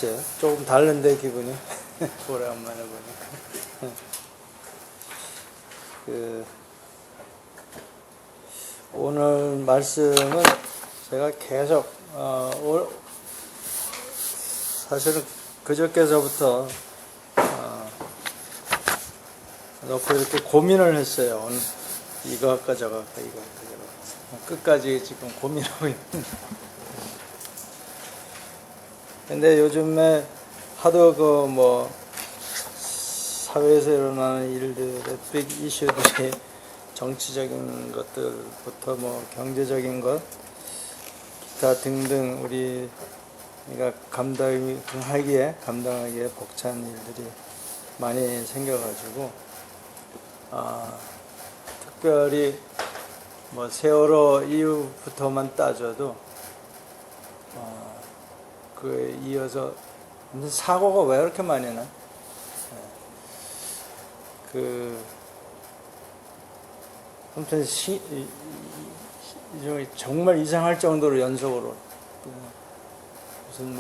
글쎄요. 조금 다른데 기분이. 오래간만에 보니까. 오늘 말씀은 제가 계속 사실은 그저께서부터 놓고 이렇게 고민을 했어요. 오늘 이거 할까 저거 할까 이거 할까 저거 할까. 끝까지 지금 고민하고 있는. 근데 요즘에 하도 사회에서 일어나는 일들의 빅 이슈들이 정치적인 것들부터 경제적인 것, 기타 등등 우리가 감당하기에 벅찬 일들이 많이 생겨가지고, 특별히 세월호 이후부터만 따져도 그에 이어서 무슨 사고가 왜 이렇게 많이 나? 아무튼 정말 이상할 정도로 연속으로 무슨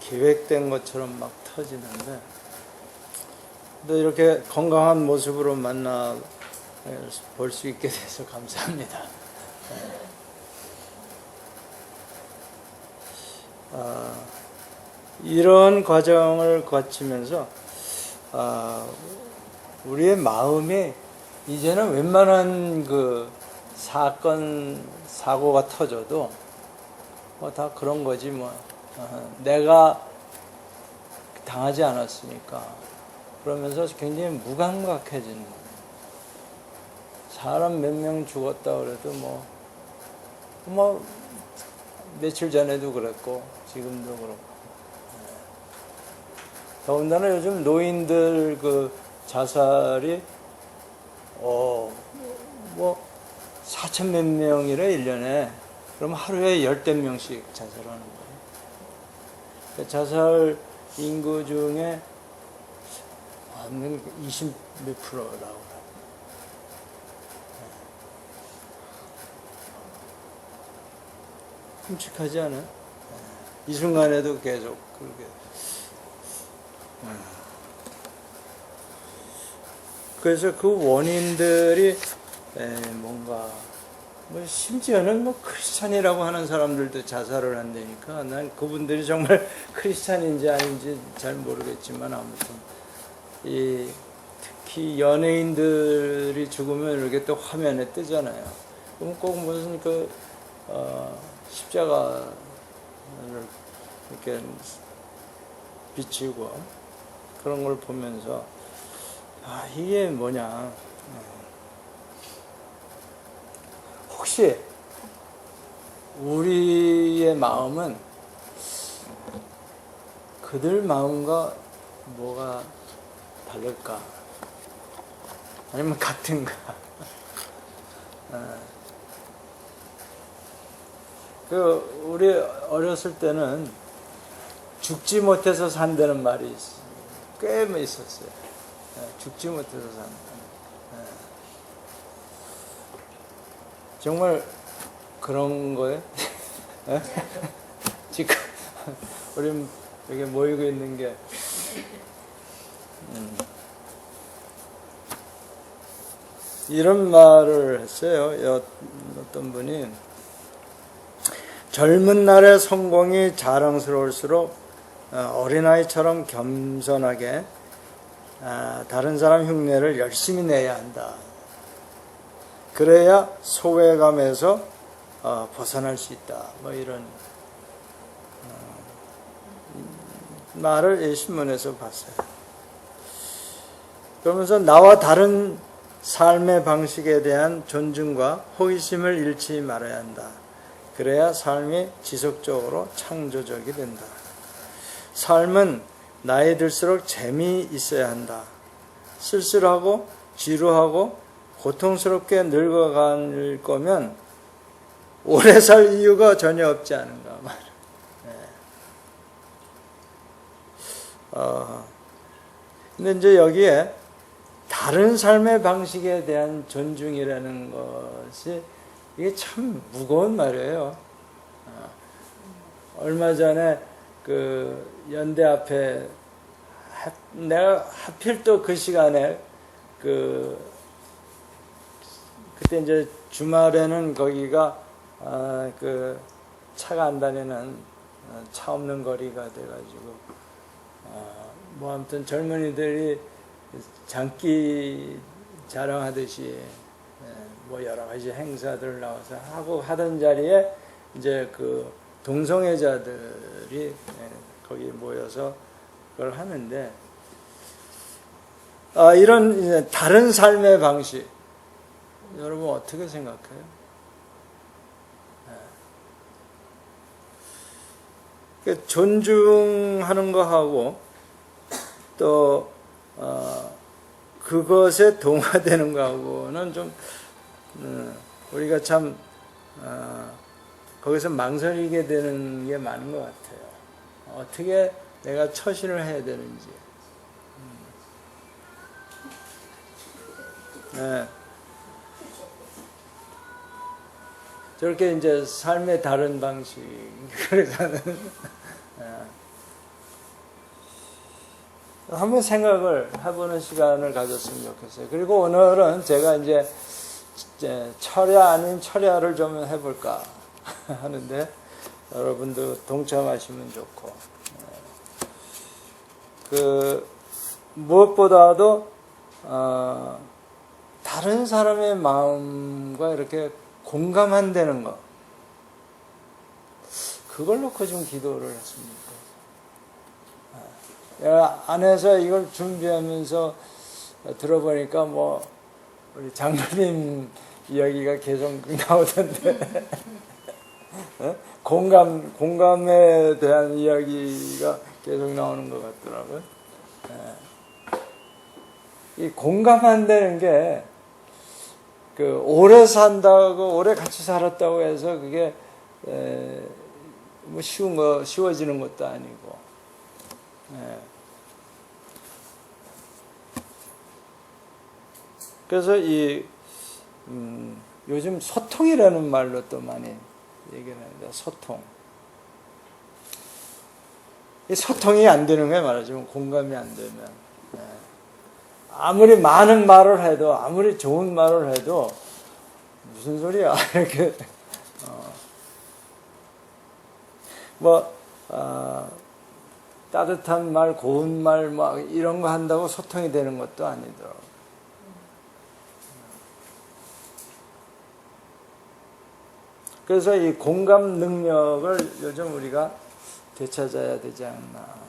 계획된 것처럼 막 터지는데, 또 이렇게 건강한 모습으로 만나 볼 수 있게 돼서 감사합니다. 이런 과정을 거치면서 우리의 마음이 이제는 웬만한 사고가 터져도 다 그런 거지 내가 당하지 않았으니까 그러면서 굉장히 무감각해지는 거예요. 사람 몇 명 죽었다 그래도 며칠 전에도 그랬고 지금도 그렇고. 더군다나 요즘 노인들 자살이 4천 몇 명이래 1년에. 그럼 하루에 10대 명씩 자살하는 거예요. 자살 인구 중에 20 몇 프로라고. 끔찍하지 않아요? 이 순간에도 계속 그렇게. 그래서 그 원인들이 심지어는 크리스찬이라고 하는 사람들도 자살을 한다니까 난 그분들이 정말 크리스찬인지 아닌지 잘 모르겠지만 아무튼 특히 연예인들이 죽으면 이렇게 또 화면에 뜨잖아요. 그럼 꼭 무슨 십자가를 이렇게 비치고 그런 걸 보면서 이게 뭐냐. 혹시 우리의 마음은 그들 마음과 뭐가 다를까? 아니면 같은가? 우리 어렸을 때는 죽지 못해서 산다는 말이 꽤 있었어요. 죽지 못해서 산다. 정말 그런 거예요? 지금 우리 여기 모이고 있는 게 이런 말을 했어요. 어떤 분이 젊은 날의 성공이 자랑스러울수록 어린아이처럼 겸손하게 다른 사람 흉내를 열심히 내야 한다. 그래야 소외감에서 벗어날 수 있다. 이런 말을 신문에서 봤어요. 그러면서 나와 다른 삶의 방식에 대한 존중과 호기심을 잃지 말아야 한다. 그래야 삶이 지속적으로 창조적이 된다. 삶은 나이 들수록 재미있어야 한다. 쓸쓸하고 지루하고 고통스럽게 늙어갈 거면 오래 살 이유가 전혀 없지 않은가 말이야. 근데 이제 여기에 다른 삶의 방식에 대한 존중이라는 것이 이게 참 무거운 말이에요. 얼마 전에 그 연대 앞에 내가 하필 또 그 시간에 그때 이제 주말에는 거기가 그 차가 안 다니는 차 없는 거리가 돼가지고 뭐 아무튼 젊은이들이 장기 자랑하듯이 뭐 여러 가지 행사들 나와서 하던 자리에 이제 그 동성애자들이 거기 모여서 그걸 하는데 이런 이제 다른 삶의 방식 여러분 어떻게 생각해요? 존중하는 거하고 또 그것에 동화되는 거하고는 좀 우리가 참 거기서 망설이게 되는 게 많은 것 같아요. 어떻게 내가 처신을 해야 되는지. 네. 저렇게 이제 삶의 다른 방식을 사는 한번 생각을 해보는 시간을 가졌으면 좋겠어요. 그리고 오늘은 제가 이제 철야 아닌 철야를 좀 해볼까 하는데 여러분도 동참하시면 좋고 그 무엇보다도 다른 사람의 마음과 이렇게 공감한다는 거 그걸 놓고 좀 기도를 했습니다. 내가 안에서 이걸 준비하면서 들어보니까 뭐 우리 장로님 이야기가 계속 나오던데 공감에 대한 이야기가 계속 나오는 것 같더라고요. 이 공감한다는 게 그 오래 산다고 오래 같이 살았다고 해서 그게 뭐 쉬워지는 것도 아니고 그래서 이 요즘 소통이라는 말로 또 많이 얘기를 합니다. 소통. 이 소통이 안 되는 거예요. 말하자면 공감이 안 되면 아무리 많은 말을 해도 아무리 좋은 말을 해도 무슨 소리야 이렇게 따뜻한 말, 고운 말 막 이런 거 한다고 소통이 되는 것도 아니더라고요. 그래서 이 공감 능력을 요즘 우리가 되찾아야 되지 않나.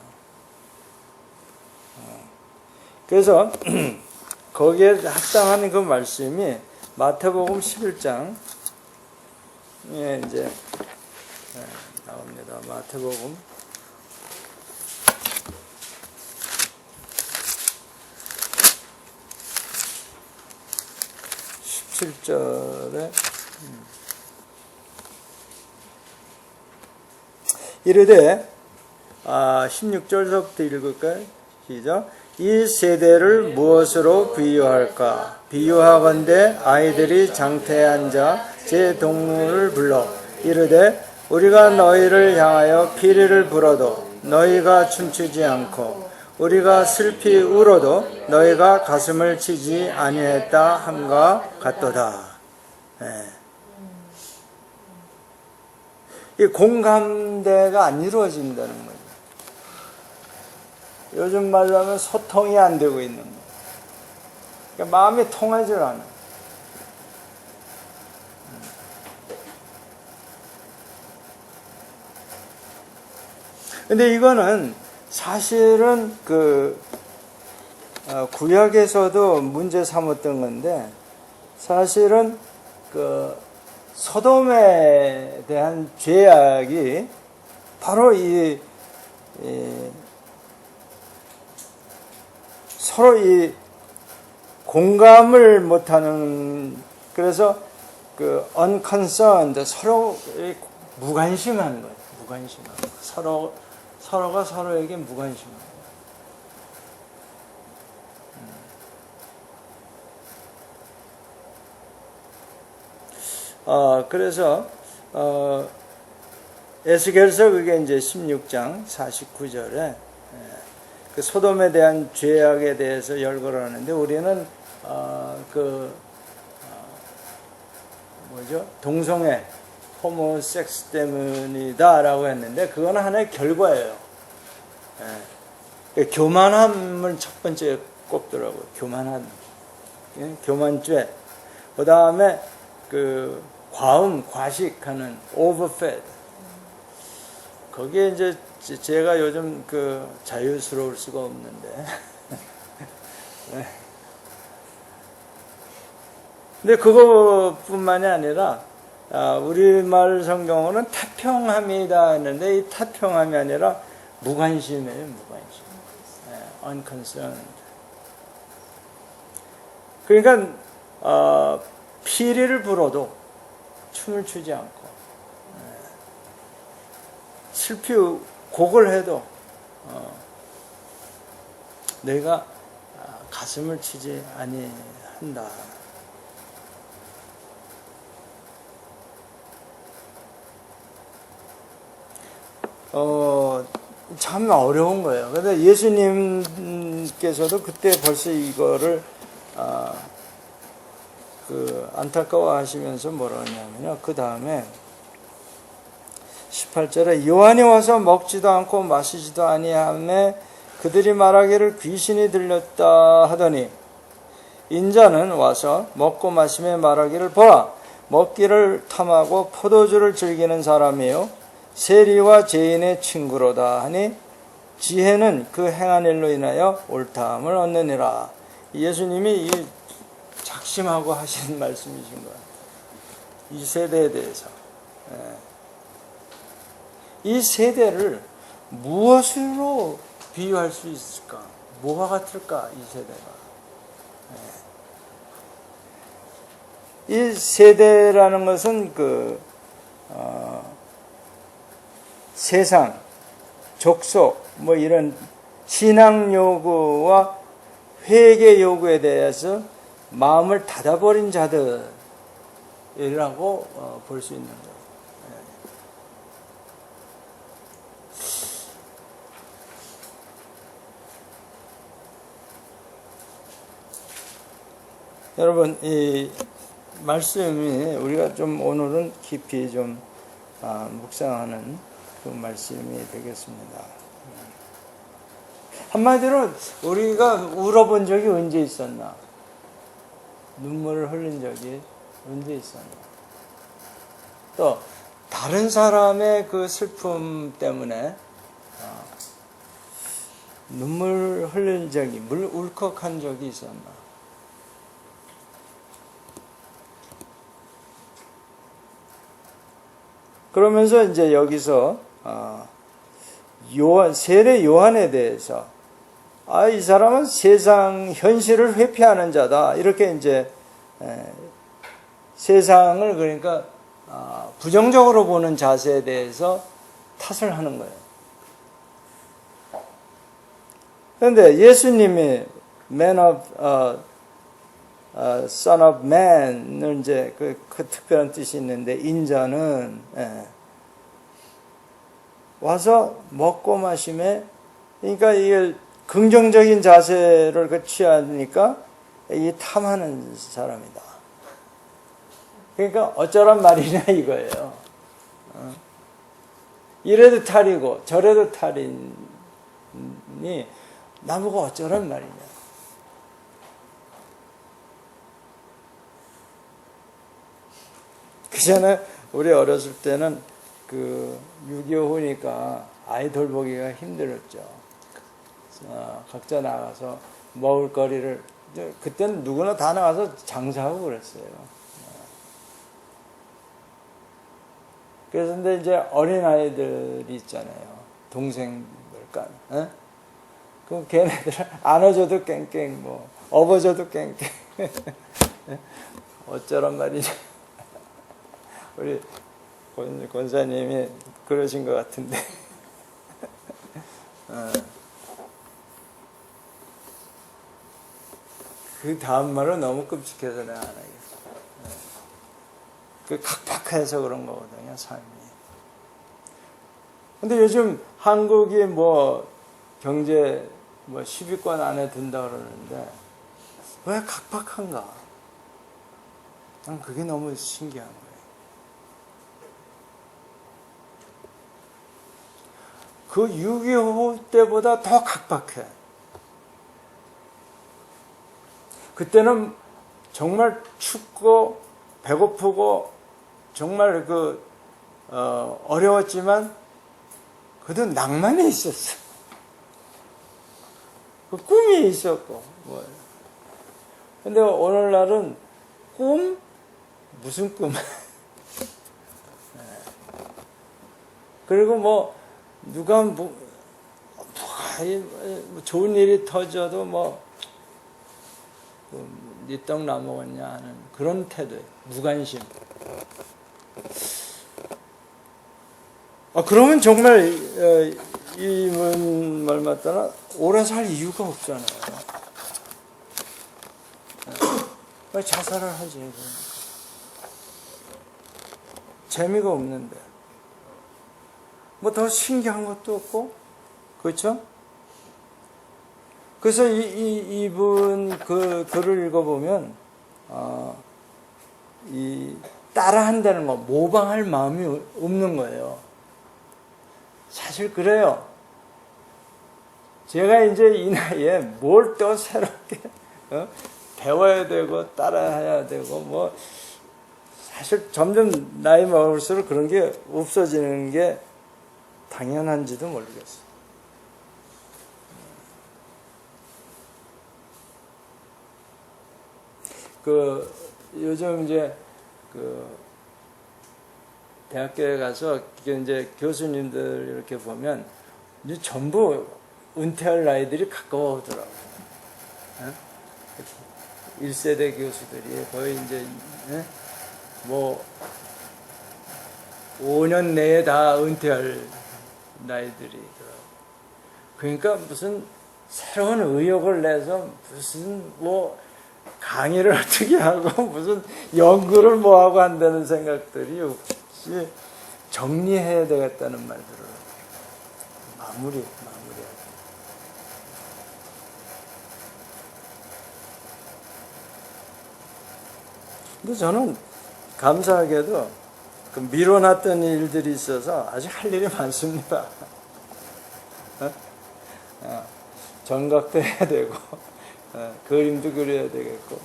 그래서 거기에 합당한 그 말씀이 마태복음 11장 에 이제 나옵니다. 마태복음 17절에 이르되 16절부터 읽을까요? 시작. 이 세대를 무엇으로 비유할까? 비유하건대 아이들이 장태에 앉아 제 동물을 불러 이르되 우리가 너희를 향하여 피리를 불어도 너희가 춤추지 않고 우리가 슬피 울어도 너희가 가슴을 치지 아니했다 함과 같도다. 이 공감대가 안 이루어진다는 거예요. 요즘 말로 하면 소통이 안 되고 있는 거예요. 그러니까 마음이 통하질 않아요. 근데 이거는 사실은 구약에서도 문제 삼았던 건데 사실은 소돔에 대한 죄악이 바로 서로 이 공감을 못하는 그래서 unconcerned 서로 무관심한 거예요. 무관심한 거. 서로가 서로에게 무관심한 거예요. 그래서 에스겔서 그게 이제 16장 49절에 그 소돔에 대한 죄악에 대해서 열거하는데 우리는 동성애, 호모섹스 때문이다라고 했는데 그건 하나의 결과예요. 교만함을 첫 번째 꼽더라고요. 교만함, 교만죄. 그 다음에 그 과식하는 overfed. 거기에 이제 제가 요즘 그 자유스러울 수가 없는데. 근데 그것뿐만이 아니라 우리말 성경어는 태평함이다 했는데 이 태평함이 아니라 무관심이에요. 무관심. unconcerned. 그러니까 피리를 불어도 춤을 추지 않고 슬피 곡을 해도 내가 가슴을 치지 아니한다. 참 어려운 거예요. 그런데 예수님께서도 그때 벌써 이거를 안타까워 하시면서 뭐라 하냐면요. 그 다음에 18절에 요한이 와서 먹지도 않고 마시지도 아니하매 그들이 말하기를 귀신이 들렸다 하더니 인자는 와서 먹고 마시며 말하기를 보라 먹기를 탐하고 포도주를 즐기는 사람이요 세리와 죄인의 친구로다 하니 지혜는 그 행한 일로 인하여 옳다함을 얻느니라. 예수님이 이 작심하고 하신 말씀이신 거예요. 이 세대에 대해서. 이 세대를 무엇으로 비유할 수 있을까? 뭐가 같을까? 이 세대가. 이 세대라는 것은 세상, 족속, 뭐 이런 신앙 요구와 회개 요구에 대해서 마음을 닫아버린 자들이라고 볼 수 있는 거예요. 여러분, 이 말씀이 우리가 좀 오늘은 깊이 좀 묵상하는 그 말씀이 되겠습니다. 한마디로 우리가 울어본 적이 언제 있었나? 눈물을 흘린 적이 언제 있었나? 또 다른 사람의 그 슬픔 때문에 눈물 흘린 적이, 울컥한 적이 있었나? 그러면서 이제 여기서 세례 요한에 대해서 이 사람은 세상 현실을 회피하는 자다. 이렇게 이제 세상을 그러니까 부정적으로 보는 자세에 대해서 탓을 하는 거예요. 그런데 예수님이 Son of Man을 이제 그 특별한 뜻이 있는데 인자는 와서 먹고 마심에 그러니까 이게 긍정적인 자세를 취하니까 이 탐하는 사람이다. 그러니까 어쩌란 말이냐 이거예요. 이래도 탈이고 저래도 탈이니 나보고 어쩌란 말이냐. 그 전에 우리 어렸을 때는 6.25 후니까 아이돌 보기가 힘들었죠. 각자 나가서 먹을 거리를, 그때는 누구나 다 나가서 장사하고 그랬어요. 그래서 근데 이제 어린아이들이 있잖아요. 동생들 간. 그럼 걔네들 안아줘도 깽깽, 업어줘도 깽깽. 어쩌란 말이냐. 우리 권사님이 그러신 것 같은데. 그 다음 말은 너무 끔찍해서 내가 안 하겠어. 각박해서 그런 거거든요, 삶이. 근데 요즘 한국이 뭐 경제 뭐 10위권 안에 든다 그러는데 왜 각박한가? 난 그게 너무 신기한 거예요. 그 6.25 때보다 더 각박해. 그때는 정말 춥고 배고프고 정말 어려웠지만 그래도 낭만이 있었어. 그 꿈이 있었고. 뭐. 근데 오늘날은 꿈? 무슨 꿈? 그리고 뭐 누가 뭐 좋은 일이 터져도 네 떡 나 먹었냐 하는 그런 태도예요. 무관심. 그러면 정말 이분 말 맞다나 오래 살 이유가 없잖아요. 왜 자살을 하지? 그러니까. 재미가 없는데. 뭐 더 신기한 것도 없고, 그렇죠? 그래서 이분 그 글을 읽어보면, 따라한다는 거, 모방할 마음이 없는 거예요. 사실 그래요. 제가 이제 이 나이에 뭘 또 새롭게 배워야 되고 따라해야 되고 사실 점점 나이 먹을수록 그런 게 없어지는 게 당연한지도 모르겠어요. 요즘 이제 대학교에 가서 이제 교수님들 이렇게 보면 이제 전부 은퇴할 나이들이 가까워 오더라고요. 1세대 교수들이 거의 이제 5년 내에 다 은퇴할 나이들이더라고요. 그러니까 무슨 새로운 의욕을 내서 무슨 강의를 어떻게 하고 무슨 연구를 하고 한다는 생각들이 없이 정리해야 되겠다는 말들을 마무리하고. 근데 저는 감사하게도 미뤄놨던 일들이 있어서 아직 할 일이 많습니다. 전각도 해야 되고, 그림도 그려야 되겠고,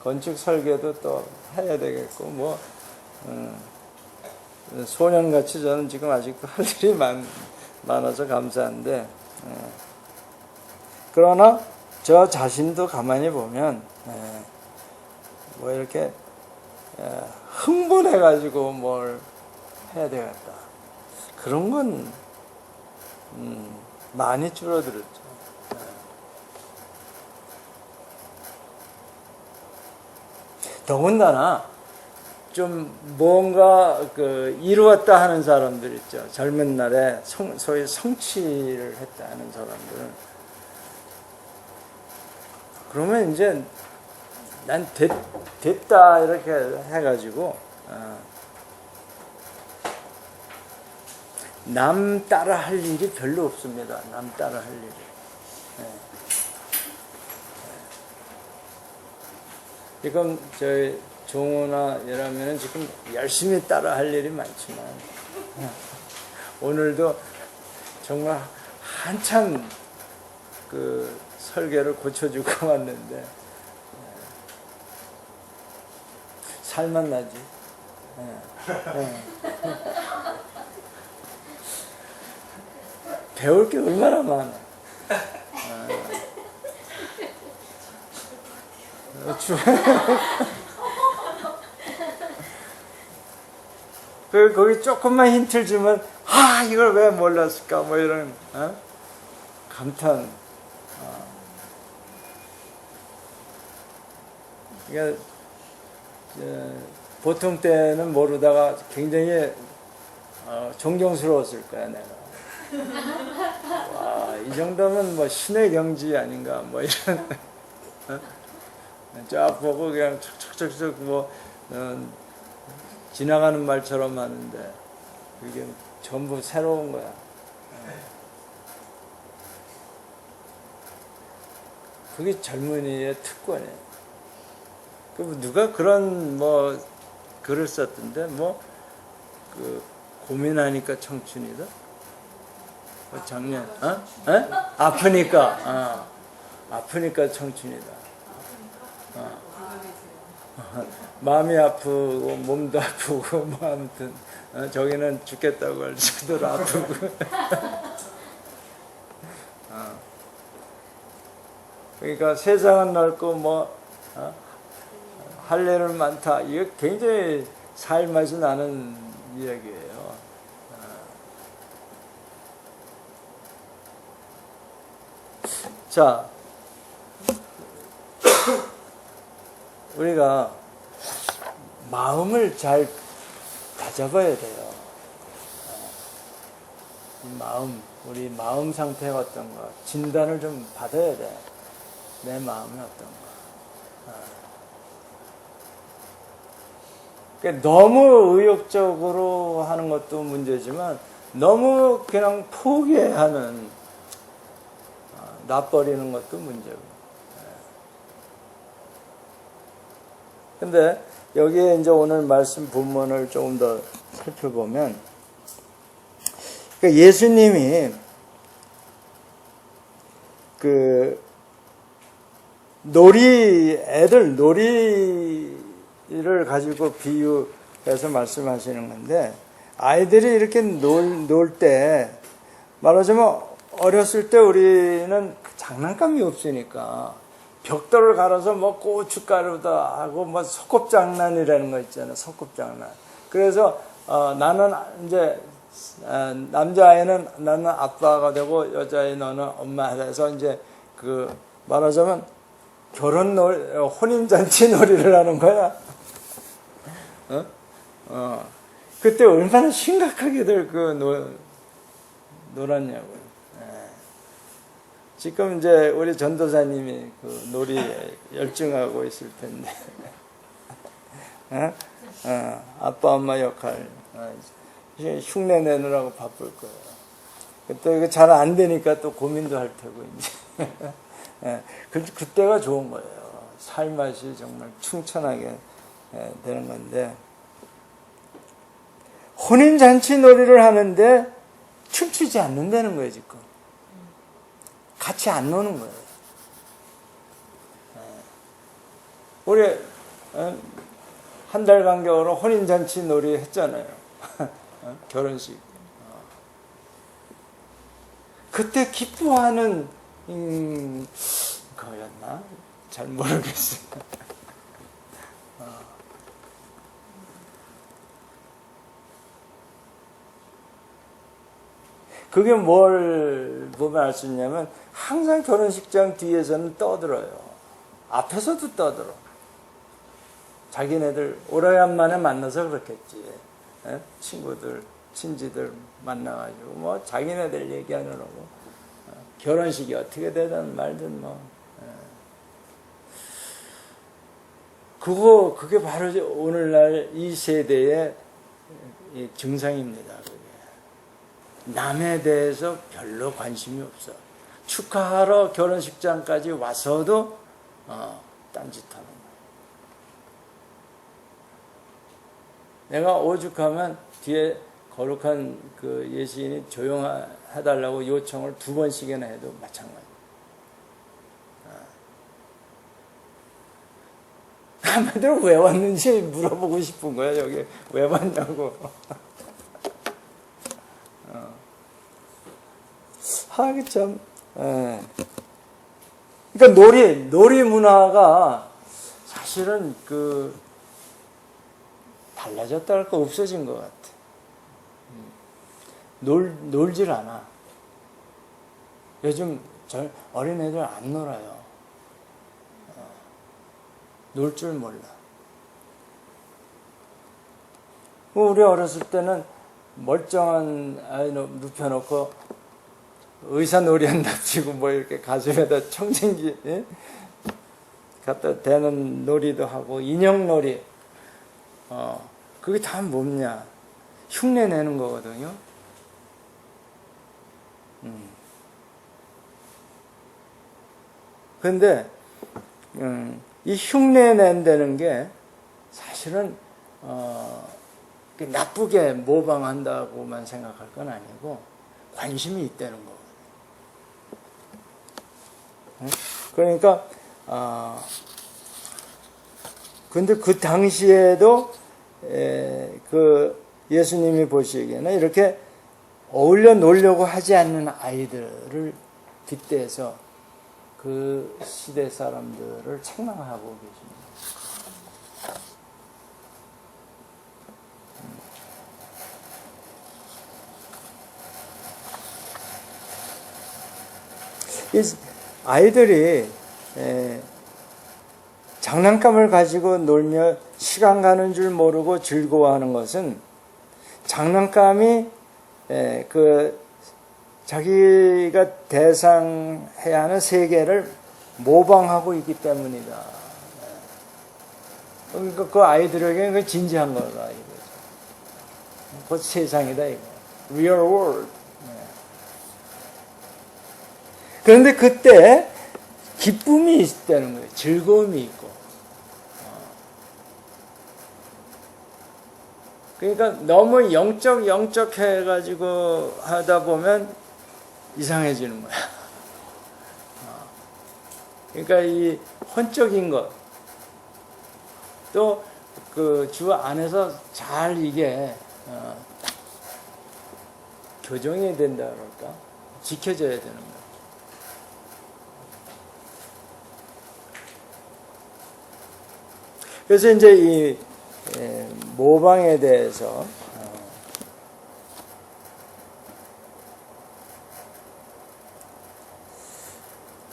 건축 설계도 또 해야 되겠고, 소년같이 저는 지금 아직도 할 일이 많아서 감사한데, 그러나 저 자신도 가만히 보면, 이렇게 흥분해가지고 뭘 해야 되겠다. 그런 건 많이 줄어들었죠. 더군다나 좀 뭔가 이루었다 하는 사람들 있죠. 젊은 날에 소위 성취를 했다 하는 사람들은 그러면 이제 난 됐다 이렇게 해가지고 남 따라 할 일이 별로 없습니다. 남 따라 할 일이. 지금 저희 종호나 이라면은 지금 열심히 따라 할 일이 많지만 오늘도 정말 한참 설계를 고쳐주고 왔는데 살만 나지. 배울 게 얼마나 많아. 거기 조금만 힌트를 주면 이걸 왜 몰랐을까 이런 감탄. 그러니까 보통 때는 모르다가 굉장히 존경스러웠을 거야 내가. 와, 이 정도면 신의 경지 아닌가 이런. 쫙 보고 그냥 척척척척 지나가는 말처럼 하는데 이게 전부 새로운 거야. 그게 젊은이의 특권이에요. 누가 그런 뭐 글을 썼던데 뭐 그 고민하니까 청춘이다. 작년 아프니까 아프니까 청춘이다. 마음이 아프고 몸도 아프고 뭐 아무튼 저기는 죽겠다고 할 정도로 아프고. 그러니까 세상은 넓고 뭐 할 일은 많다. 이게 굉장히 살맛이 나는 이야기예요. 자, 우리가 마음을 잘 다잡아야 돼요. 이 마음, 우리 마음 상태가 어떤가 진단을 좀 받아야 돼. 내 마음이 어떤가. 그러니까 너무 의욕적으로 하는 것도 문제지만 너무 그냥 포기하는 놔버리는 것도 문제고. 근데 여기에 이제 오늘 말씀 본문을 조금 더 살펴보면 그러니까 예수님이 그 애들 놀이를 가지고 비유해서 말씀하시는 건데 아이들이 이렇게 놀 때 말하자면 어렸을 때 우리는 장난감이 없으니까 벽돌을 갈아서 뭐 고춧가루다 하고 뭐 소꿉장난이라는 거 있잖아요. 소꿉장난. 그래서 나는 이제 남자아이는 나는 아빠가 되고 여자아이 너는 엄마가 돼서 이제 그 말하자면 혼인잔치 놀이를 하는 거야. 그때 얼마나 심각하게들 놀았냐고요. 지금 이제 우리 전도사님이 그 놀이에 열중하고 있을 텐데. 아빠, 엄마 역할. 흉내 내느라고 바쁠 거예요. 또 이거 잘 안 되니까 또 고민도 할 테고, 이제. 그때가 좋은 거예요. 살맛이 정말 충천하게 되는 건데. 혼인잔치 놀이를 하는데 춤추지 않는다는 거예요, 지금. 같이 안 노는 거예요. 우리 한 달 간격으로 혼인잔치 놀이 했잖아요. 결혼식. 그때 기뻐하는 거였나? 잘 모르겠어요. 그게 뭘 보면 알 수 있냐면 항상 결혼식장 뒤에서는 떠들어요. 앞에서도 떠들어. 자기네들 오래간만에 만나서 그렇겠지. 친구들, 친지들 만나가지고 뭐 자기네들 얘기하느라고 결혼식이 어떻게 되든 말든 뭐. 그게 바로 오늘날 이 세대의 증상입니다. 남에 대해서 별로 관심이 없어. 축하하러 결혼식장까지 와서도 딴짓하는 거야. 내가 오죽하면 뒤에 거룩한 그 예수인이 조용해달라고 요청을 2번씩이나 해도 마찬가지. 남들 왜 왔는지 물어보고 싶은 거야. 여기 왜 왔냐고. 하기 참. 그러니까 놀이 문화가 사실은 달라졌다 할까 없어진 것 같아. 놀질 않아. 요즘 어린애들 안 놀아요. 놀 줄 몰라. 우리 어렸을 때는 멀쩡한 아이 눕혀놓고 의사놀이 한답시고 뭐 이렇게 가슴에다 청진기 갖다 대는 놀이도 하고 인형놀이. 그게 다 뭐냐? 흉내 내는 거거든요. 근데 이 흉내 낸다는 게 사실은 나쁘게 모방한다고만 생각할 건 아니고 관심이 있다는 거거든요. 그러니까 근데 그 당시에도 그 예수님이 보시기에는 이렇게 어울려 놀려고 하지 않는 아이들을 빗대서 그 시대 사람들을 책망하고 계십니다. 아이들이 장난감을 가지고 놀며 시간 가는 줄 모르고 즐거워하는 것은 장난감이 그 자기가 대상해야 하는 세계를 모방하고 있기 때문이다. 그러니까 그 아이들에게는 그 진지한 거다 이거죠. 그 세상이다 이거. Real world. 그런데 그때 기쁨이 있다는 거예요. 즐거움이 있고. 그러니까 너무 영적 해가지고 하다 보면 이상해지는 거야. 그러니까 이 혼적인 것, 또 그 주 안에서 잘 이게 교정해야 된다 그럴까? 지켜져야 되는 거야. 그래서 이제 이 모방에 대해서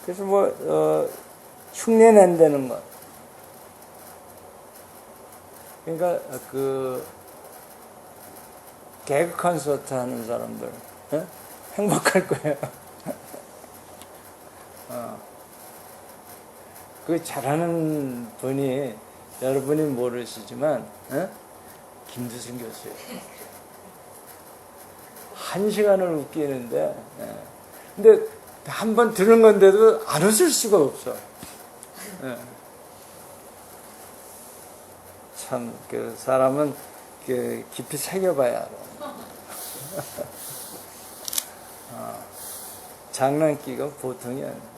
그래서 흉내 낸다는 것. 그러니까 그 개그 콘서트 하는 사람들 행복할 거예요. 그 잘하는 분이 여러분이 모르시지만 김두승 교수예요. 1시간을 웃기는데 근데 한 번 들은 건데도 안 웃을 수가 없어. 참 그 사람은 그 깊이 새겨봐야 알아. 장난기가 보통이 아니야.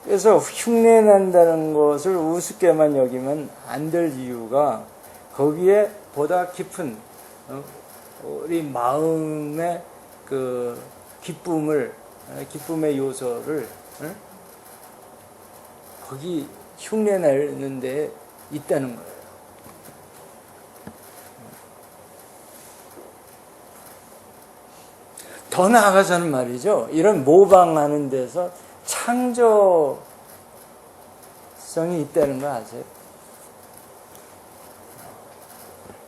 그래서 흉내 난다는 것을 우습게만 여기면 안 될 이유가 거기에 보다 깊은 우리 마음의 그 기쁨의 요소를 거기 흉내 내는 데 있다는 거예요. 더 나아가서는 말이죠. 이런 모방하는 데서 창조성이 있다는 거 아세요?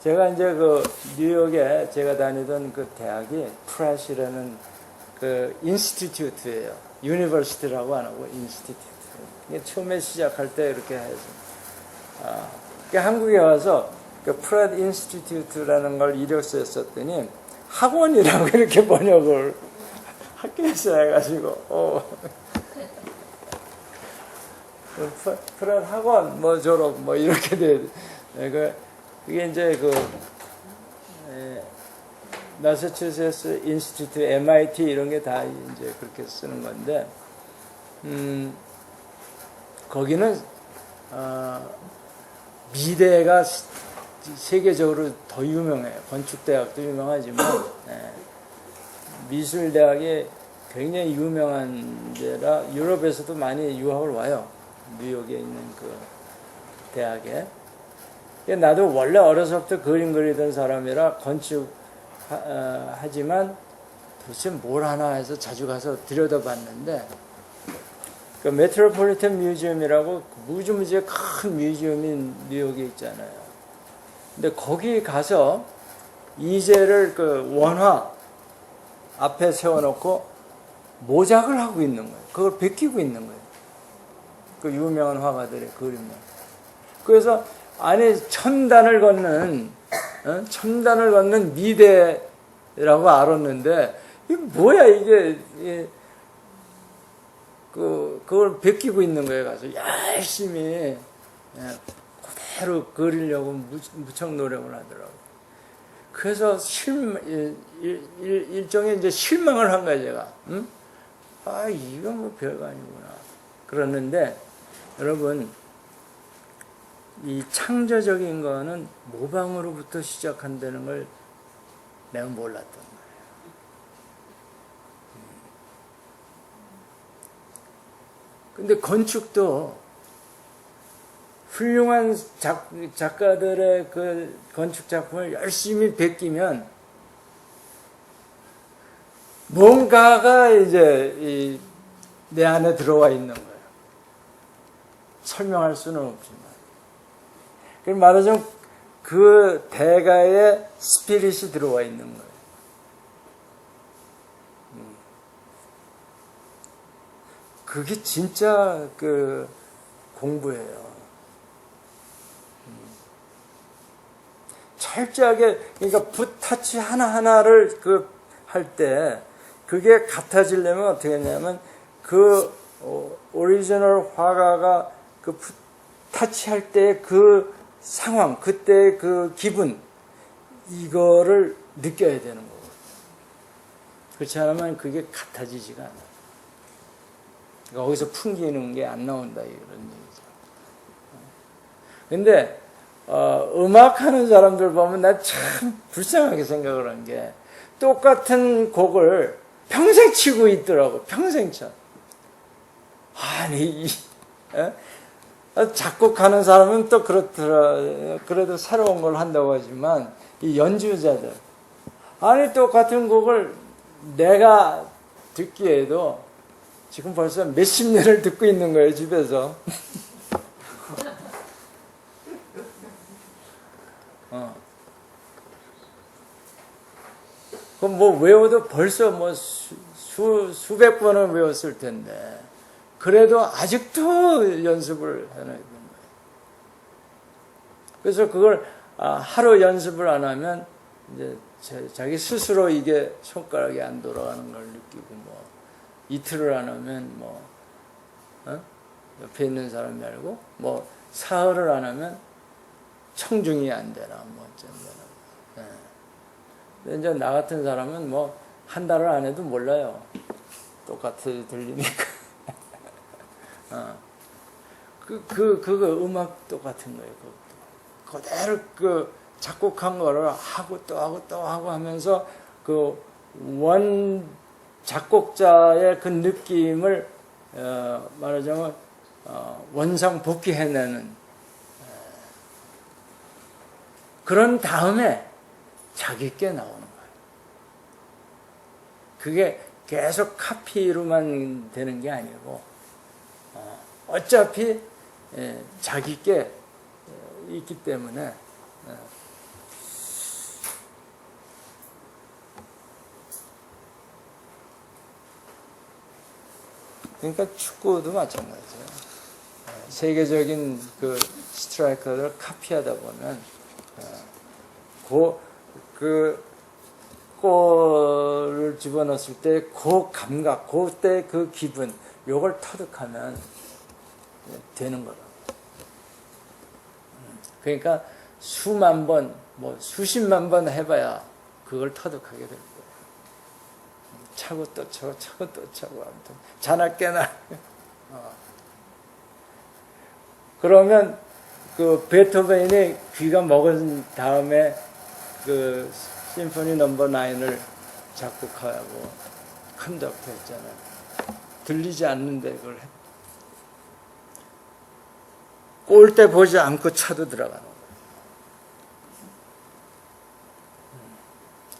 제가 이제 그 뉴욕에 제가 다니던 그 대학이 프렛이라는 그 인스티튜트예요. 유니버시티라고 안 하고 인스티튜트. 처음에 시작할 때 이렇게 해서 한국에 와서 그 프렛 인스티튜트라는 걸 이력서에 썼더니 학원이라고 이렇게 번역을 학교에서 해가지고 프렛 학원 뭐 졸업 뭐 이렇게 돼. 그게 이제 그 마사추세츠 인스티튜트, MIT 이런 게 다 이제 그렇게 쓰는 건데, 거기는 미대가 세계적으로 더 유명해요. 건축대학도 유명하지만 미술대학이 굉장히 유명한 데라 유럽에서도 많이 유학을 와요. 뉴욕에 있는 그 대학에. 나도 원래 어려서부터 그림 그리던 사람이라 건축 하지만 도대체 뭘 하나 해서 자주 가서 들여다봤는데, 그 메트로폴리탄 뮤지엄이라고 무지무지의 큰 뮤지엄이 뉴욕에 있잖아요. 근데 거기 가서 이젤을 그 원화 앞에 세워놓고 모작을 하고 있는 거예요. 그걸 베끼고 있는 거예요. 그 유명한 화가들의 그림을. 그래서 안에 첨단을 걷는 미대 라고 알았는데, 이게 뭐야, 이게, 그걸 베끼고 있는 거예요. 가서 열심히, 그대로 그리려고 무척 노력을 하더라고요. 그래서 일종의 이제 실망을 한 거예요, 제가. 응? 아, 이거 뭐 별거 아니구나. 그러는데, 여러분, 이 창조적인 거는 모방으로부터 시작한다는 걸 내가 몰랐던 거예요. 근데 건축도 훌륭한 작가들의 그 건축 작품을 열심히 베끼면 뭔가가 이제 내 안에 들어와 있는 거예요. 설명할 수는 없지만. 그럼 말하자면 그 대가의 스피릿이 들어와 있는 거예요. 그게 진짜 그 공부예요. 철저하게, 그러니까 붓타치 하나하나를 할 때, 그게 같아지려면 어떻게 하냐면, 그 오리지널 화가가 그 붓타치 할 때 그 상황, 그때 그 기분, 이거를 느껴야 되는 거고. 그렇지 않으면 그게 같아지지가 않아요. 그러니까 거기서 풍기는 게 안 나온다, 이런 얘기죠. 근데, 음악하는 사람들 보면 나 참 불쌍하게 생각을 한 게, 똑같은 곡을 평생 치고 있더라고, 평생 쳐. 아니, 작곡하는 사람은 또 그렇더라, 그래도 새로운 걸 한다고 하지만, 이 연주자들. 아니, 똑같은 곡을 내가 듣기에도 지금 벌써 몇십 년을 듣고 있는 거예요, 집에서. 그럼 뭐 외워도 벌써 뭐 수백 번은 외웠을 텐데, 그래도 아직도 연습을 해놔야 되는 거예요. 그래서 그걸 하루 연습을 안 하면 이제 자기 스스로 이게 손가락이 안 돌아가는 걸 느끼고, 뭐 이틀을 안 하면 뭐 옆에 있는 사람이 알고, 뭐 사흘을 안 하면 청중이 안 되나, 뭐 어쩐다. 근데 이제 나 같은 사람은 뭐 한 달을 안 해도 몰라요. 똑같이 들리니까. 그거 음악 똑같은 거예요. 그대로 그 작곡한 거를 하고 또 하고 또 하고 하면서 그 원 작곡자의 그 느낌을 말하자면 원상복귀해내는 그런 다음에 자기께 나오는 거예요. 그게 계속 카피로만 되는 게 아니고 어차피 자기께 있기 때문에 그러니까 축구도 마찬가지예요. 세계적인 그 스트라이커를 카피하다 보면 그 골을 집어넣었을 때 그 감각, 그때 그 기분, 요걸 터득하면 되는 거라고. 그러니까 수만 번, 뭐 수십만 번 해봐야 그걸 터득하게 될 거예요. 차고 또 차고 차고 또 차고 아무튼 자나 깨나. 그러면 그 베토벤이 귀가 먹은 다음에 그 심포니 넘버 9을 작곡하고 컨덕트 했잖아요. 들리지 않는데 그걸 했. 골대 보지 않고 차도 들어가는 거예요.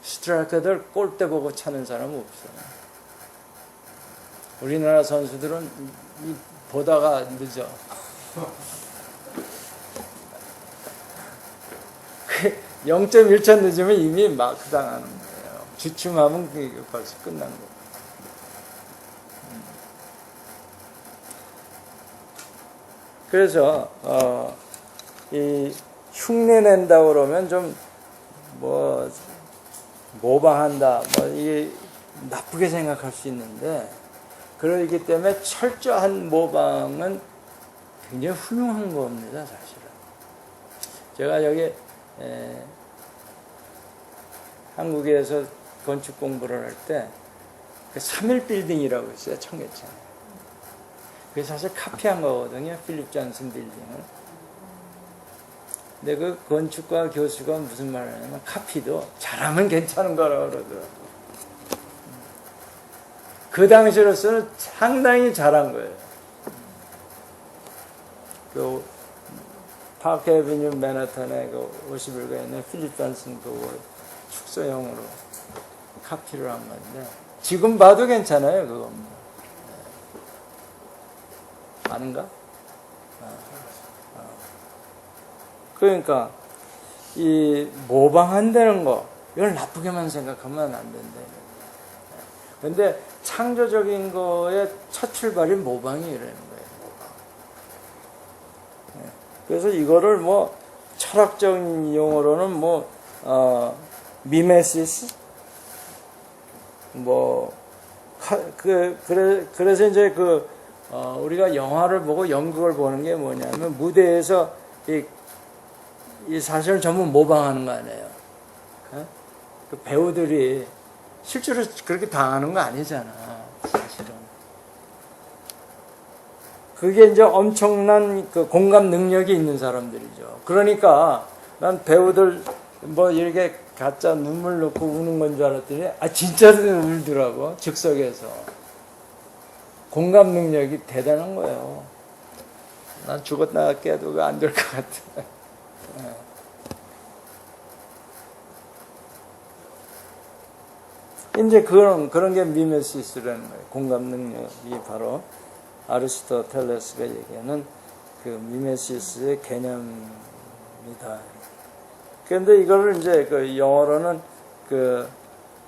스트라이커들 골대 보고 차는 사람은 없어요. 우리나라 선수들은 보다가 늦어. 0.1초 늦으면 이미 마크 당하는 거예요. 주춤하면 그게 벌써 끝난 거예요. 그래서 이 흉내 낸다 그러면 좀 뭐 모방한다, 뭐 이게 나쁘게 생각할 수 있는데, 그러기 때문에 철저한 모방은 굉장히 훌륭한 겁니다, 사실은. 제가 여기 한국에서 건축 공부를 할 때, 그 3일 빌딩이라고 있어요, 청계천에. 그게 사실 카피한 거거든요, 필립 존슨 빌딩을. 근데 그 건축가 교수가 무슨 말을 하냐면, 카피도 잘하면 괜찮은 거라고 그러더라고요. 그 당시로서는 상당히 잘한 거예요. 그 파크 애비뉴 맨하탄에 그 50일가에 있는 필립 존슨 그 축소형으로 카피를 한 건데, 지금 봐도 괜찮아요, 그거. 아닌가? 그러니까 이 모방한다는 거, 이걸 나쁘게만 생각하면 안 된다. 근데 창조적인 거의 첫 출발이 모방이라는 거예요. 모방. 그래서 이거를 뭐 철학적인 용어로는 뭐 미메시스, 뭐 그래서 이제 우리가 영화를 보고 연극을 보는 게 뭐냐면, 무대에서 이 사실을 전부 모방하는 거 아니에요. 그 배우들이 실제로 그렇게 당하는 거 아니잖아, 사실은. 그게 이제 엄청난 그 공감 능력이 있는 사람들이죠. 그러니까 난 배우들 뭐 이렇게 가짜 눈물 넣고 우는 건 줄 알았더니, 진짜로 울더라고, 즉석에서. 공감 능력이 대단한 거예요. 난 죽었다 깨도 안 될 것 같아. 이제 그런 게 미메시스라는 거예요. 공감 능력이 바로 아리스토텔레스가 얘기하는 그 미메시스의 개념이다. 그런데 이거를 이제 그 영어로는 그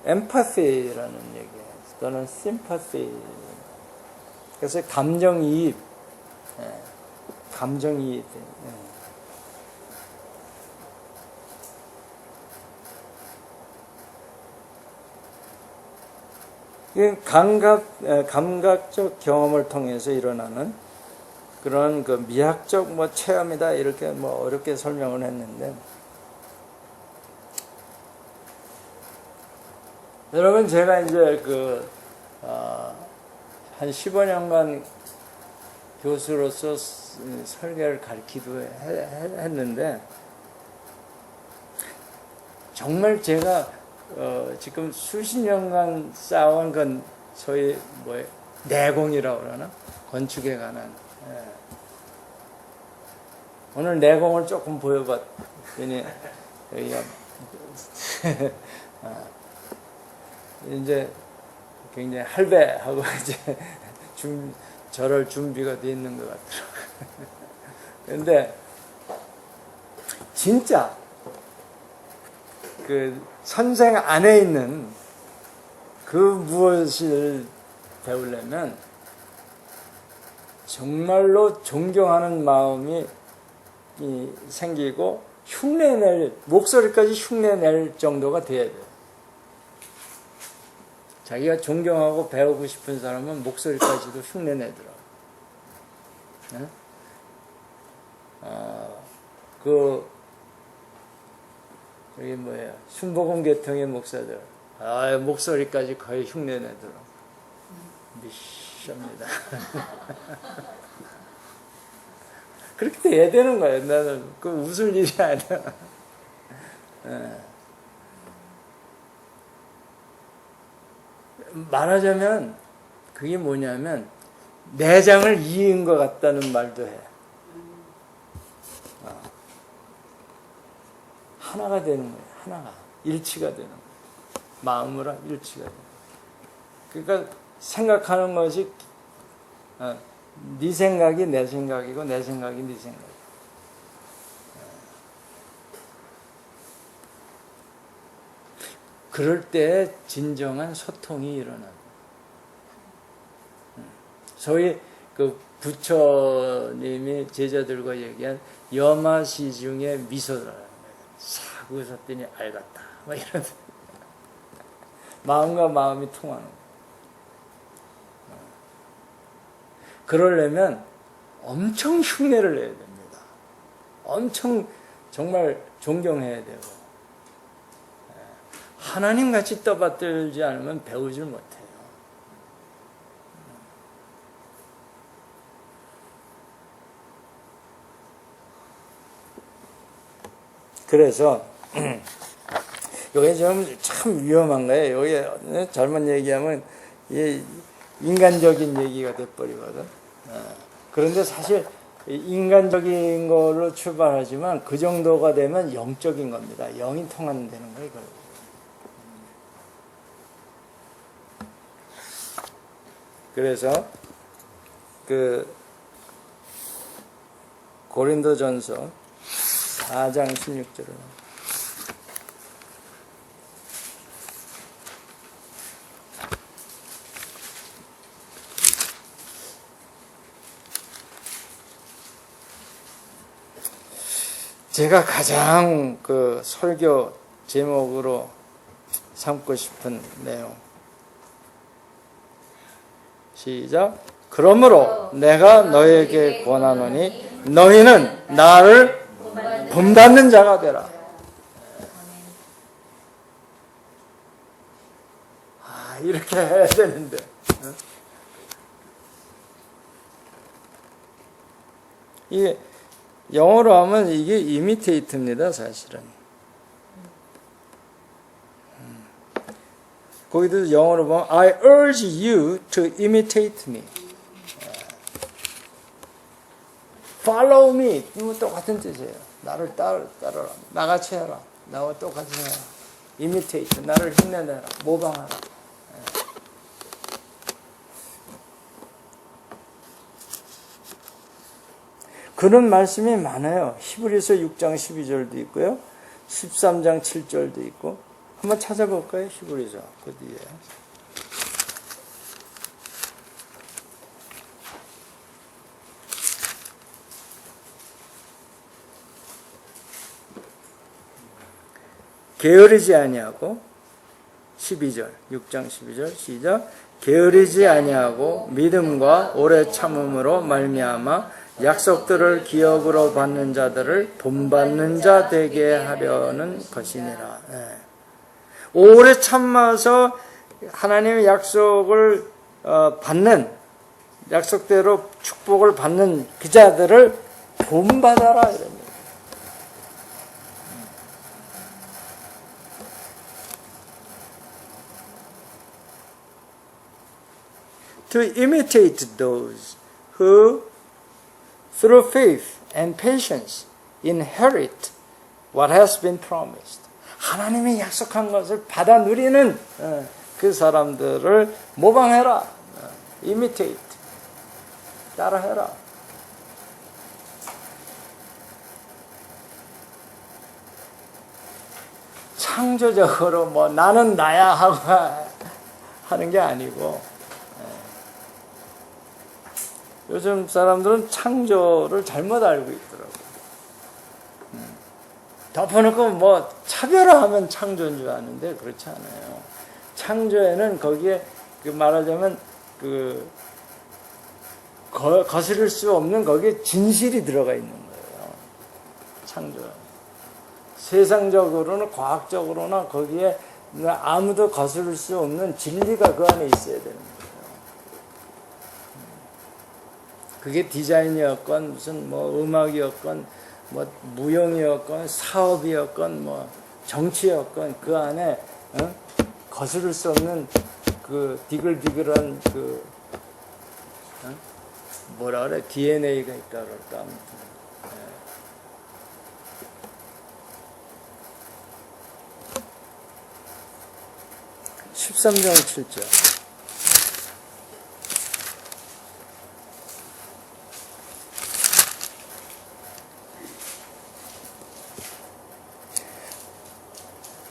엠파시라는 얘기예요. 또는 심파시. 그래서 감정이입, 감정이입. 감각적 경험을 통해서 일어나는 그런 그 미학적 뭐 체험이다, 이렇게 뭐 어렵게 설명을 했는데, 여러분, 제가 이제 한 15년간 교수로서 설계를 가르치기도 했는데, 정말 제가 지금 수십 년간 쌓아온 건 소위 내공이라고 그러나? 건축에 관한. 오늘 내공을 조금 보여봤더니, 여기가, 이제 굉장히 할배하고 이제 저럴 준비가 돼 있는 것 같더라고요. 그런데, 진짜, 그 선생 안에 있는 그 무엇을 배우려면 정말로 존경하는 마음이 생기고 목소리까지 흉내낼 정도가 돼야 돼요. 자기가 존경하고 배우고 싶은 사람은 목소리까지도 흉내내더라고요. 여기 뭐예요? 순복음 계통의 목사들. 목소리까지 거의 흉내내더라고. 미션입니다. 그렇게 돼야 되는 거예요. 나는 그 웃을 일이 아니야. 말하자면 그게 뭐냐면 내장을 이은 것 같다는 말도 해. 하나가 되는 거예요. 하나가. 일치가 되는 거예요. 마음으로 일치가 되는 거예요. 그러니까 생각하는 것이 네 생각이 내 생각이고 내 생각이 네 생각이고. 그럴 때 진정한 소통이 일어납니다. 소위 그 부처님이 제자들과 얘기한 염화시중의 미소라는 거예요. 싹 웃었더니 알겠다. 뭐 이런. 마음과 마음이 통하는 거예요. 그러려면 엄청 흉내를 내야 됩니다. 엄청 정말 존경해야 되고 하나님같이 떠받들지 않으면 배우질 못해요. 그래서 이게 참 위험한 거예요. 이게 잘못 얘기하면 이게 인간적인 얘기가 돼버리거든. 그런데 사실 인간적인 걸로 출발하지만 그 정도가 되면 영적인 겁니다. 영이 통하는 되는 거예요. 그래서 그 고린도전서 4장 16절을 제가 가장 그 설교 제목으로 삼고 싶은 내용. 시작. 그러므로 내가 너에게 권하노니 너희는 나를 본받는 자가 되라. 이렇게 해야 되는데. 이게 영어로 하면 이게 imitate입니다, 사실은. 거기도 영어로 보면 I urge you to imitate me. Follow me. 이거 똑같은 뜻이에요. 나를 따르라. 나같이 해라. 나와 똑같이 해라. Imitate. 나를 흉내내라. 모방하라. 그런 말씀이 많아요. 히브리서 6장 12절도 있고요. 13장 7절도 있고. 한번 찾아볼까요? 히브리서 그 뒤에. 게으르지 아니하고 12절 6장 12절 시작. 게으르지 아니하고 믿음과 오래 참음으로 말미암아 약속들을 기업으로 받는 자들을 본받는 자 되게 하려는 것이니라. 오래 참아서 하나님의 약속을 받는, 약속대로 축복을 받는 그 자들을 본받아라 이럽니다. To imitate those who through faith and patience inherit what has been promised. 하나님이 약속한 것을 받아 누리는 그 사람들을 모방해라. imitate. 따라해라. 창조적으로 뭐 나는 나야 하고 하는 게 아니고 요즘 사람들은 창조를 잘못 알고 있더라고요. 덮어놓고 뭐 차별화하면 창조인 줄 아는데 그렇지 않아요. 창조에는 거기에 말하자면 거스를 수 없는 거기에 진실이 들어가 있는 거예요. 창조. 세상적으로는 과학적으로나 거기에 아무도 거스를 수 없는 진리가 그 안에 있어야 되는 거예요. 그게 디자인이었건 무슨 뭐 음악이었건 뭐 무용이었건 사업이었건 뭐 정치였건 그 안에 거스를 수 없는 그 디글디글한 그 뭐라 그래 DNA가 있다 그럴까 아무튼 13장 7절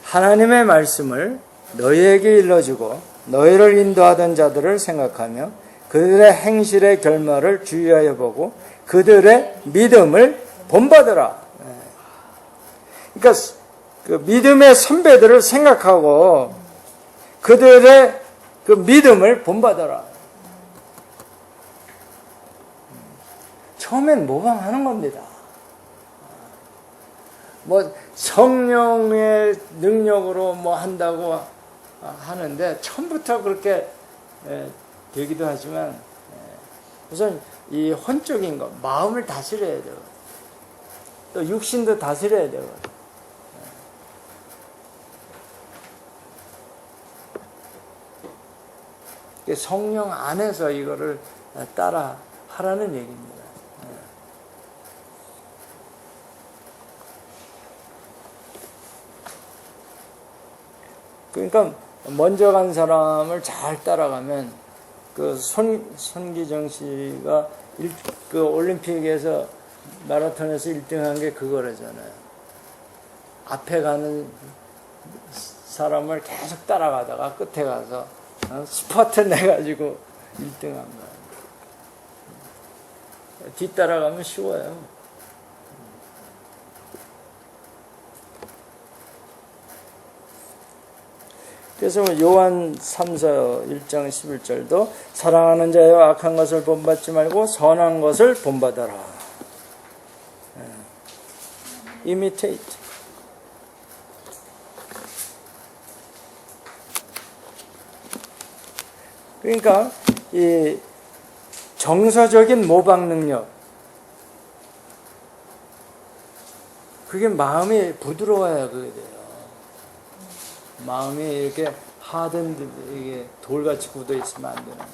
하나님의 말씀을 너희에게 일러주고 너희를 인도하던 자들을 생각하며 그들의 행실의 결말을 주의하여 보고 그들의 믿음을 본받으라. 그러니까 그 믿음의 선배들을 생각하고 그들의 그 믿음을 본받아라. 처음엔 모방하는 겁니다. 뭐 성령의 능력으로 뭐 한다고 하는데 처음부터 그렇게 되기도 하지만 우선 이 혼적인 것, 마음을 다스려야 되고 또 육신도 다스려야 되고 성령 안에서 이거를 따라 하라는 얘기입니다. 그러니까 먼저 간 사람을 잘 따라가면 그 손기정 씨가 그 올림픽에서 마라톤에서 1등한 게 그거라잖아요. 앞에 가는 사람을 계속 따라가다가 끝에 가서 스퍼트 내가지고 1등한 거예요. 뒤따라가면 쉬워요. 그래서 요한 3서 1장 11절도 사랑하는 자여 악한 것을 본받지 말고 선한 것을 본받아라. imitate. 그러니까 이 정서적인 모방 능력, 그게 마음이 부드러워야 그게 돼요. 마음이 이렇게 하든 이게 돌같이 굳어 있으면 안 되는 거예요.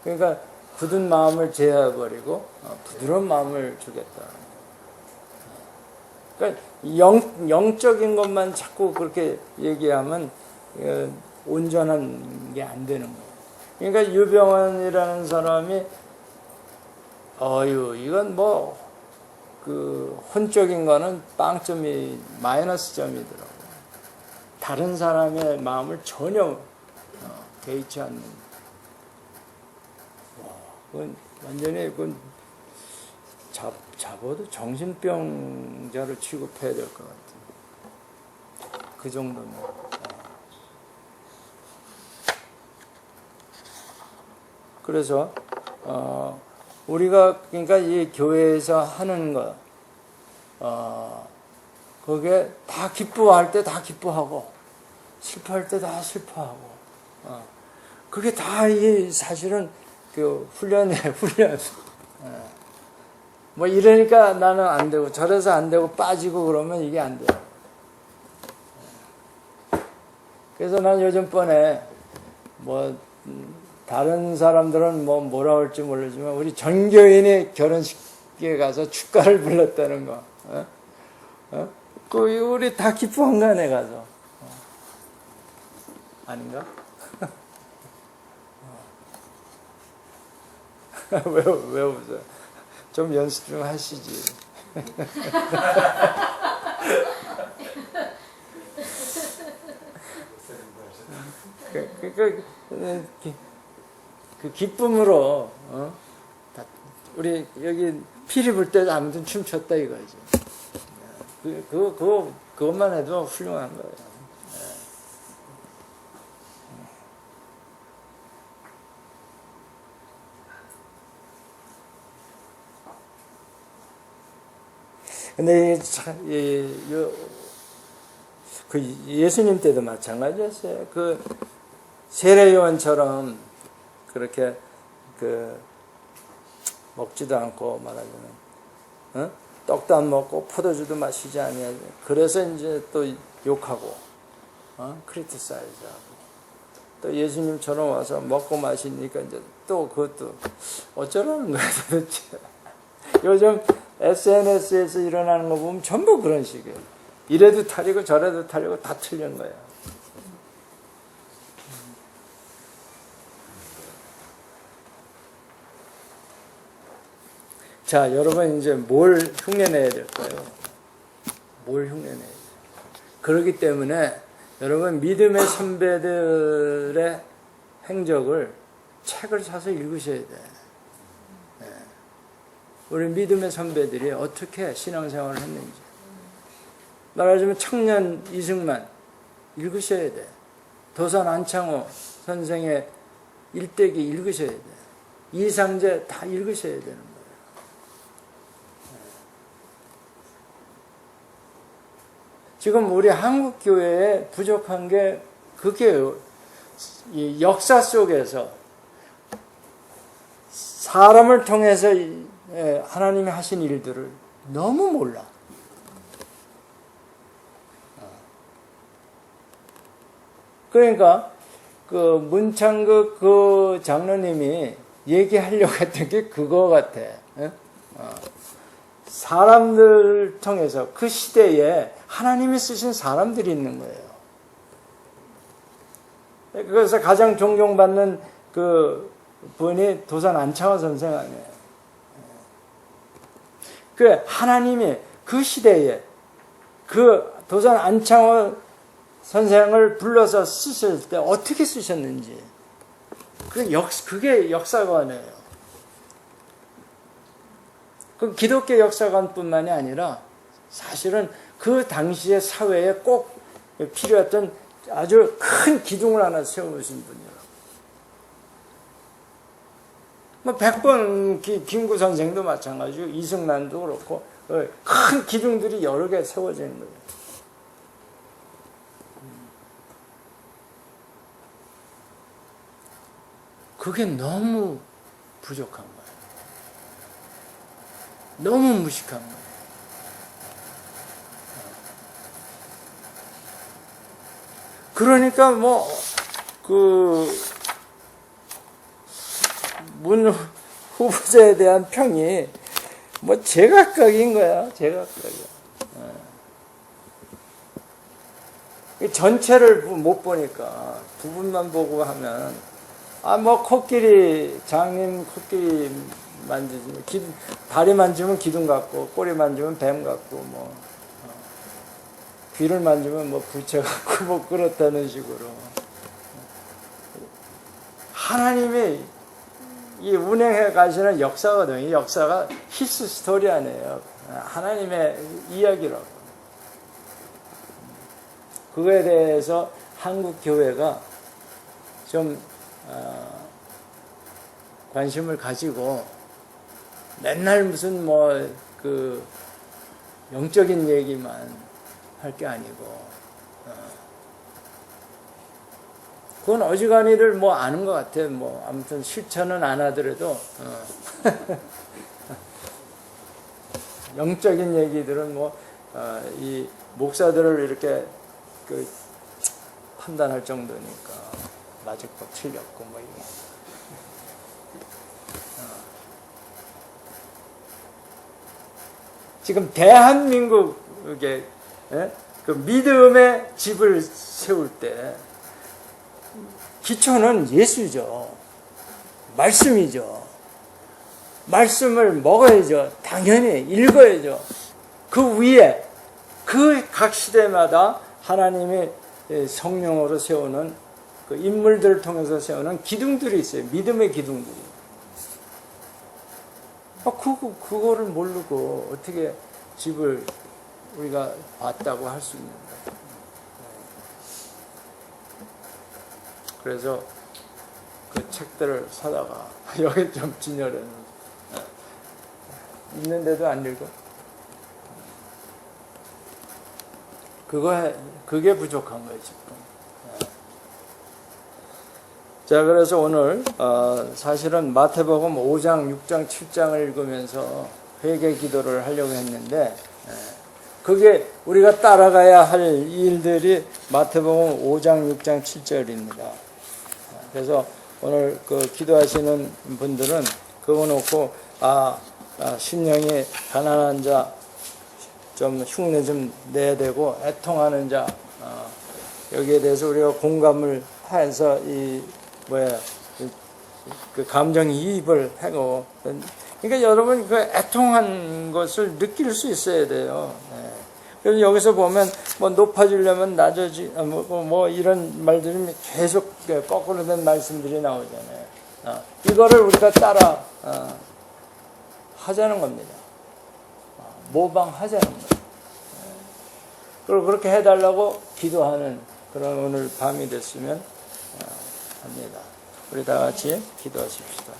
그러니까 굳은 마음을 제어해버리고 부드러운 마음을 주겠다. 그러니까 영적인 것만 자꾸 그렇게 얘기하면 온전한 게 안 되는 거예요. 그러니까 유병원이라는 사람이 이건 뭐 그 혼적인 거는 빵점이 마이너스 점이더라고요. 다른 사람의 마음을 전혀 개의치 않는. 그건 완전히 그건 잡아도 정신병자로 취급해야 될 것 같아요. 그 정도면. 그래서 우리가 그러니까 이 교회에서 하는 거, 그게 다 기뻐할 때 다 기뻐하고 슬퍼할 때 다 슬퍼하고, 그게 다 이 사실은 그 훈련이에요, 훈련. 뭐 이러니까 나는 안 되고 저래서 안 되고 빠지고 그러면 이게 안 돼요. 그래서 난 요즘번에 뭐 다른 사람들은 뭐라 할지 모르지만 우리 전교인이 결혼식에 가서 축가를 불렀다는 거, 그 우리 다 기뻐한 거 안에 가서 아닌가? 왜 웃어요? 좀 연습 좀 하시지. 그 기쁨으로 우리 여기 피리 불 때 아무튼 춤췄다 이거지. 그것만 해도 훌륭한 거예요. 근데 그 예수님 때도 마찬가지였어요. 그 세례요한처럼 그렇게 그 먹지도 않고 말하자면 떡도 안 먹고 포도주도 마시지 아니하죠. 그래서 이제 또 욕하고 크리티사이즈하고 또 예수님처럼 와서 먹고 마시니까 이제 또 그것도 어쩌라는 거야 도대체. 요즘 SNS에서 일어나는 거 보면 전부 그런 식이에요. 이래도 탈이고 저래도 탈이고 다 틀린 거야. 자, 여러분 이제 뭘 흉내내야 될까요? 뭘 흉내내야 돼요? 그렇기 때문에 여러분 믿음의 선배들의 행적을 책을 사서 읽으셔야 돼. 우리 믿음의 선배들이 어떻게 신앙생활을 했는지. 말하자면 청년 이승만 읽으셔야 돼. 도산 안창호 선생의 일대기 읽으셔야 돼. 이상재 다 읽으셔야 되는 거예요. 지금 우리 한국 교회에 부족한 게 그게요. 이 역사 속에서 사람을 통해서 하나님이 하신 일들을 너무 몰라. 그러니까 그 문창극 그 장로님이 얘기하려고 했던 게 그거 같아. 사람들 통해서 그 시대에 하나님이 쓰신 사람들이 있는 거예요. 그래서 가장 존경받는 그 분이 도산 안창호 선생 아니에요. 그 하나님이 그 시대에 그 도산 안창호 선생을 불러서 쓰실 때 어떻게 쓰셨는지 그게 역사관이에요. 그 기독교 역사관뿐만이 아니라 사실은 그 당시의 사회에 꼭 필요했던 아주 큰 기둥을 하나 세우신 분이에요. 뭐 백번 김구 선생도 마찬가지고 이승만도 그렇고 큰 기둥들이 여러 개 세워져 있는 거예요. 그게 너무 부족한 거예요. 너무 무식한 거예요. 그러니까 문 후보자에 대한 평이 제각각인 거야. 제각각이야. 전체를 못 보니까 부분만 보고 하면 코끼리 장님 코끼리 만지면 다리 만지면 기둥 같고 꼬리 만지면 뱀 같고 귀를 만지면 부채 같고 그렇다는 식으로 하나님이 이 운행해 가시는 역사거든요. 역사가 히스 스토리 아니에요. 하나님의 이야기라고. 그거에 대해서 한국 교회가 좀 관심을 가지고 맨날 무슨 영적인 얘기만 할 게 아니고 그건 어지간히를 아는 것 같아. 아무튼 실천은 안 하더라도 영적인 얘기들은 이 목사들을 이렇게 판단할 정도니까 맞을 거 틀렸고 이거. 지금 대한민국에 그 믿음의 집을 세울 때 기초는 예수죠. 말씀이죠. 말씀을 먹어야죠. 당연히 읽어야죠. 그 위에 그 각 시대마다 하나님이 성령으로 세우는 그 인물들을 통해서 세우는 기둥들이 있어요. 믿음의 기둥들이. 그거를 모르고 어떻게 집을 우리가 봤다고 할 수 있는 거예요. 그래서 그 책들을 사다가 여기 좀 진열해놓은 있는데도 안 읽어. 그게 부족한 거예요, 지금. 자, 그래서 오늘 사실은 마태복음 5장, 6장, 7장을 읽으면서 회개 기도를 하려고 했는데 그게 우리가 따라가야 할 일들이 마태복음 5장, 6장, 7절입니다. 그래서 오늘 그 기도하시는 분들은 그거 놓고 심령이 가난한 자 좀 흉내 좀 내야 되고 애통하는 자 여기에 대해서 우리가 공감을 해서 그 감정이입을 하고 그러니까 여러분 그 애통한 것을 느낄 수 있어야 돼요. 그래서 여기서 보면 높아지려면 낮아지 이런 말들이 계속 거꾸로 된 말씀들이 나오잖아요. 이거를 우리가 따라 하자는 겁니다. 모방하자는 거예요. 그리고 그렇게 해달라고 기도하는 그런 오늘 밤이 됐으면 합니다. 우리 다 같이 기도하십시다.